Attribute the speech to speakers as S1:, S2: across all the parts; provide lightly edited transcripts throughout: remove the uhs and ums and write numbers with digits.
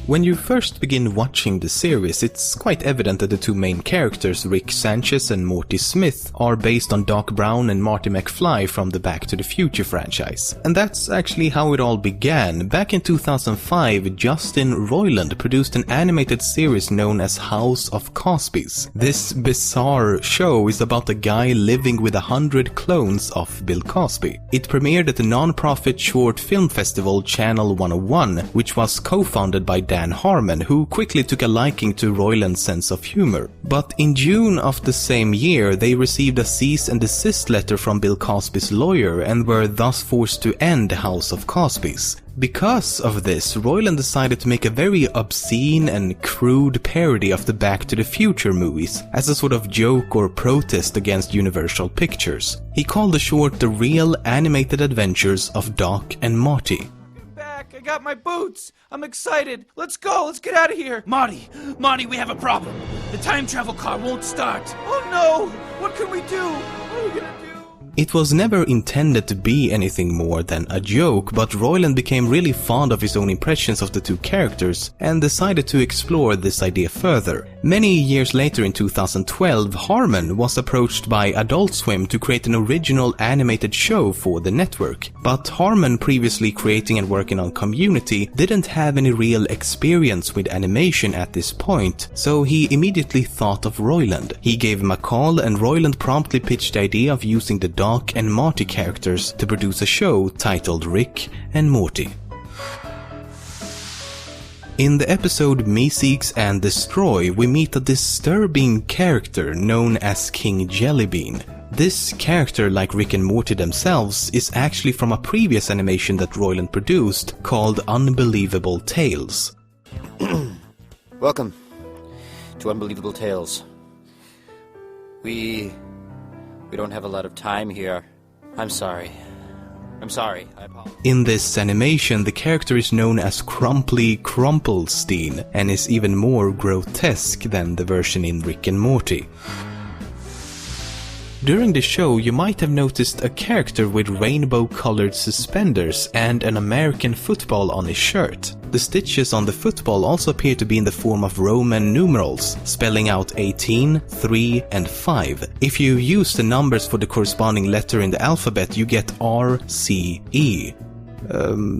S1: When you first begin watching the series, it's quite evident that the two main characters, Rick Sanchez and Morty Smith, are based on Doc Brown and Marty McFly from the Back to the Future franchise. And that's actually how it all began. Back in 2005, Justin Roiland produced an animated series known as House of Cosbys. This bizarre show is about a guy living with 100 clones of Bill Cosby. It premiered at the non-profit short film festival Channel 101, which was co-founded by Dan Harmon, who quickly took a liking to Roiland's sense of humor. But in June of the same year, they received a cease and desist letter from Bill Cosby's lawyer and were thus forced to end House of Cosbys. Because of this, Roiland decided to make a very obscene and crude parody of the Back to the Future movies as a sort of joke or protest against Universal Pictures. He called the short The Real Animated Adventures of Doc and Marty.
S2: I got my boots! I'm excited! Let's go! Let's get out of here!
S3: Marty, we have a problem. The time travel car won't start.
S2: Oh no! What can we do? What are we gonna do?
S1: It was never intended to be anything more than a joke, but Roiland became really fond of his own impressions of the two characters and decided to explore this idea further. Many years later, in 2012, Harmon was approached by Adult Swim to create an original animated show for the network. But Harmon, previously creating and working on Community, didn't have any real experience with animation at this point, so he immediately thought of Roiland. He gave him a call, and Roiland promptly pitched the idea of using the Doc and Marty characters to produce a show titled Rick and Morty. In the episode Me Seeks and Destroy, we meet a disturbing character known as King Jellybean. This character, like Rick and Morty themselves, is actually from a previous animation that Roiland produced called Unbelievable Tales.
S4: Welcome to Unbelievable Tales. We don't have a lot of time here. I'm sorry. I apologize.
S1: In this animation, the character is known as Crumply Crumplestein and is even more grotesque than the version in Rick and Morty. During the show, you might have noticed a character with rainbow-colored suspenders and an American football on his shirt. The stitches on the football also appear to be in the form of Roman numerals, spelling out 18, 3, and 5. If you use the numbers for the corresponding letter in the alphabet, you get R, C, E.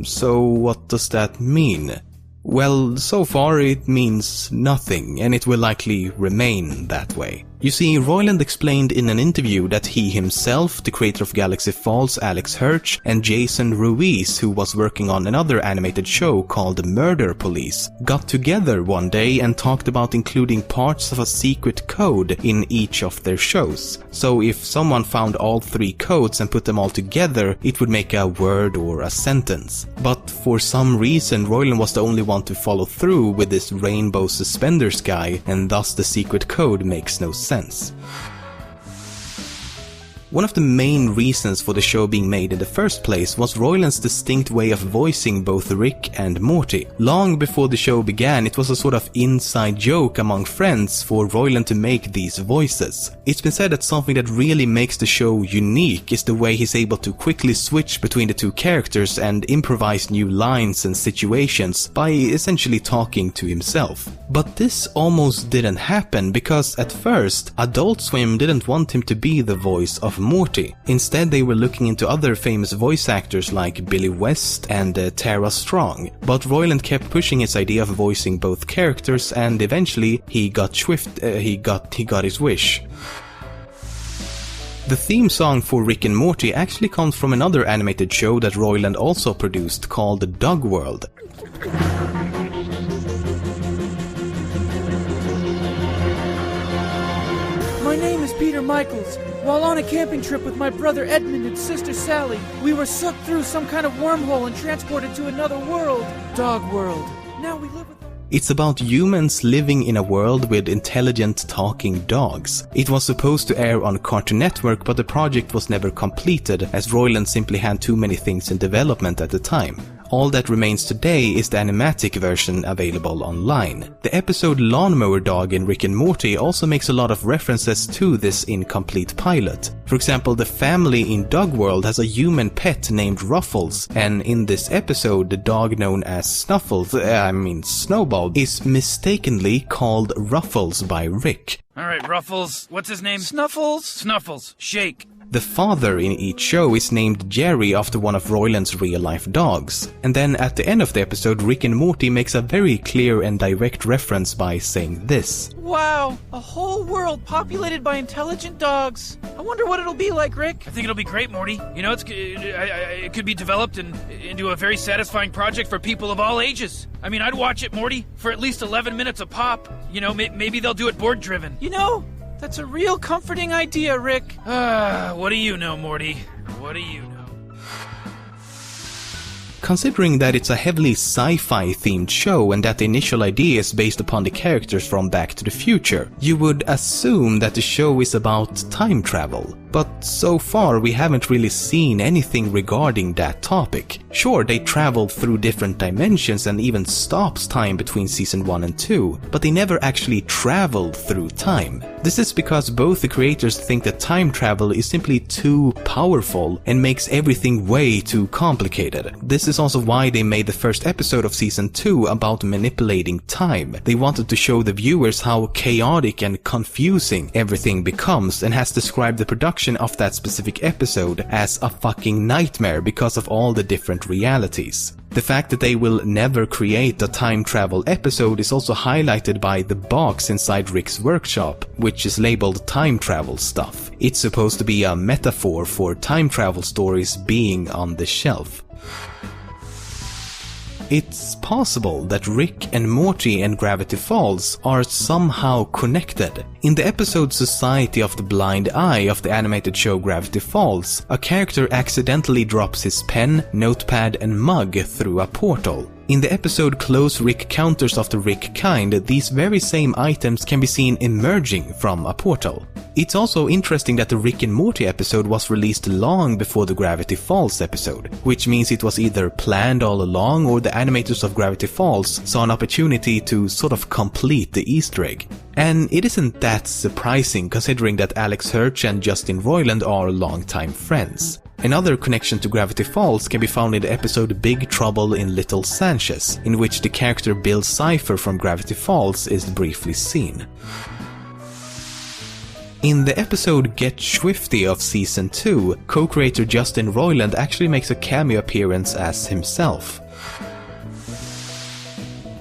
S1: So what does that mean? Well, so far it means nothing, and it will likely remain that way. You see, Roiland explained in an interview that he himself, the creator of Galaxy Falls, Alex Hirsch, and Jason Ruiz, who was working on another animated show called Murder Police, got together one day and talked about including parts of a secret code in each of their shows. So if someone found all three codes and put them all together, it would make a word or a sentence. But for some reason, Roiland was the only one to follow through with this rainbow suspenders guy, and thus the secret code makes no sense. One of the main reasons for the show being made in the first place was Roiland's distinct way of voicing both Rick and Morty. Long before the show began, it was a sort of inside joke among friends for Roiland to make these voices. It's been said that something that really makes the show unique is the way he's able to quickly switch between the two characters and improvise new lines and situations by essentially talking to himself. But this almost didn't happen because at first, Adult Swim didn't want him to be the voice of Morty. Instead, they were looking into other famous voice actors like Billy West and Tara Strong. But Roiland kept pushing his idea of voicing both characters, and eventually he got his wish. The theme song for Rick and Morty actually comes from another animated show that Roiland also produced called Dog World.
S5: My name is Peter Michaels. While on a camping trip with my brother Edmund and sister Sally, we were sucked through some kind of wormhole and transported to another world. Dog World. Now we live with...
S1: It's about humans living in a world with intelligent talking dogs. It was supposed to air on Cartoon Network, but the project was never completed as Roiland simply had too many things in development at the time. All that remains today is the animatic version available online. The episode Lawnmower Dog in Rick and Morty also makes a lot of references to this incomplete pilot. For example, the family in Dog World has a human pet named Ruffles, and in this episode the dog known as Snowball is mistakenly called Ruffles by Rick.
S3: Alright, Ruffles. What's his name?
S2: Snuffles?
S3: Snuffles. Shake.
S1: The father in each show is named Jerry after one of Roiland's real-life dogs. And then at the end of the episode, Rick and Morty makes a very clear and direct reference by saying this.
S2: Wow, a whole world populated by intelligent dogs. I wonder what it'll be like, Rick.
S3: I think it'll be great, Morty. You know, it could be developed into a very satisfying project for people of all ages. I mean, I'd watch it, Morty, for at least 11 minutes a pop. You know, maybe they'll do it board-driven.
S2: You know, that's a real comforting idea, Rick.
S3: What do you know, Morty? What do you know?
S1: Considering that it's a heavily sci-fi themed show and that the initial idea is based upon the characters from Back to the Future, you would assume that the show is about time travel. But so far we haven't really seen anything regarding that topic. Sure, they travel through different dimensions and even stops time between season 1 and 2, but they never actually traveled through time. This is because both the creators think that time travel is simply too powerful and makes everything way too complicated. This is also why they made the first episode of season 2 about manipulating time. They wanted to show the viewers how chaotic and confusing everything becomes, and has described the production of that specific episode as a fucking nightmare because of all the different realities. The fact that they will never create a time travel episode is also highlighted by the box inside Rick's workshop, which is labeled time travel stuff. It's supposed to be a metaphor for time travel stories being on the shelf. It's possible that Rick and Morty and Gravity Falls are somehow connected. In the episode Society of the Blind Eye of the animated show Gravity Falls, a character accidentally drops his pen, notepad and mug through a portal. In the episode Close Rick Counters of the Rick Kind, these very same items can be seen emerging from a portal. It's also interesting that the Rick and Morty episode was released long before the Gravity Falls episode, which means it was either planned all along or the animators of Gravity Falls saw an opportunity to sort of complete the Easter egg. And it isn't that surprising considering that Alex Hirsch and Justin Roiland are longtime friends. Another connection to Gravity Falls can be found in the episode Big Trouble in Little Sanchez, in which the character Bill Cipher from Gravity Falls is briefly seen. In the episode Get Swifty of Season 2, co-creator Justin Roiland actually makes a cameo appearance as himself.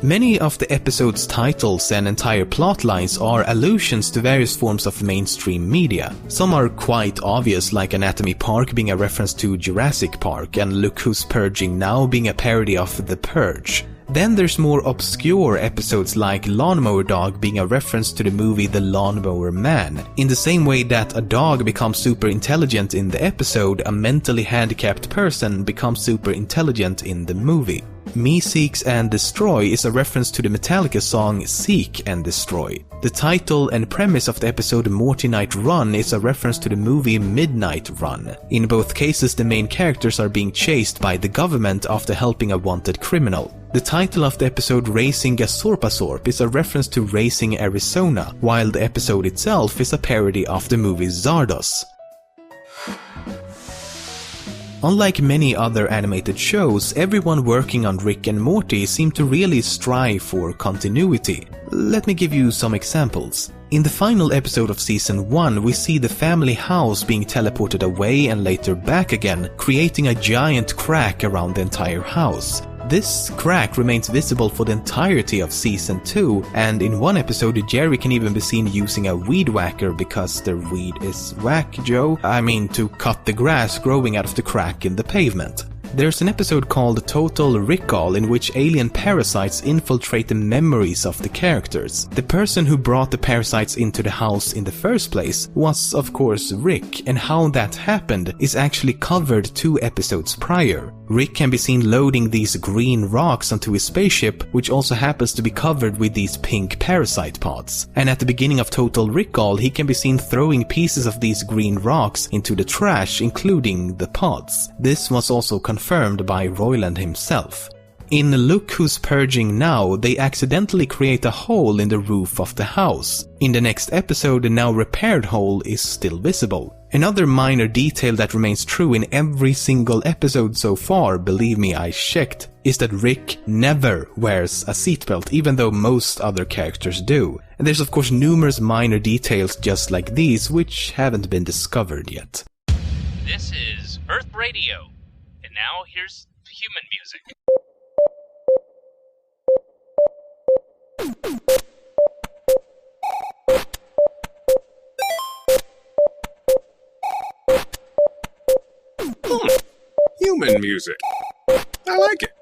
S1: Many of the episode's titles and entire plot lines are allusions to various forms of mainstream media. Some are quite obvious, like Anatomy Park being a reference to Jurassic Park and Look Who's Purging Now being a parody of The Purge. Then there's more obscure episodes like Lawnmower Dog being a reference to the movie The Lawnmower Man. In the same way that a dog becomes super intelligent in the episode, a mentally handicapped person becomes super intelligent in the movie. Me Seeks and Destroy is a reference to the Metallica song Seek and Destroy. The title and premise of the episode Morty Night Run is a reference to the movie Midnight Run. In both cases, the main characters are being chased by the government after helping a wanted criminal. The title of the episode Racing Gasorpasorp is a reference to Racing Arizona, while the episode itself is a parody of the movie Zardos. Unlike many other animated shows, everyone working on Rick and Morty seem to really strive for continuity. Let me give you some examples. In the final episode of Season 1, we see the family house being teleported away and later back again, creating a giant crack around the entire house. This crack remains visible for the entirety of Season 2, and in one episode Jerry can even be seen using a weed whacker because the weed is whack, Joe. I mean to cut the grass growing out of the crack in the pavement. There's an episode called Total Recall in which alien parasites infiltrate the memories of the characters. The person who brought the parasites into the house in the first place was, of course, Rick, and how that happened is actually covered 2 episodes prior. Rick can be seen loading these green rocks onto his spaceship, which also happens to be covered with these pink parasite pods. And at the beginning of Total Recall, he can be seen throwing pieces of these green rocks into the trash, including the pods. This was also confirmed confirmed by Roiland himself. In Look Who's Purging Now, they accidentally create a hole in the roof of the house. In the next episode, the now repaired hole is still visible. Another minor detail that remains true in every single episode so far, believe me, I checked, is that Rick never wears a seatbelt, even though most other characters do. And there's of course numerous minor details just like these, which haven't been discovered yet.
S6: This is Earth Radio, and now here's human music.
S7: Human music. I like it.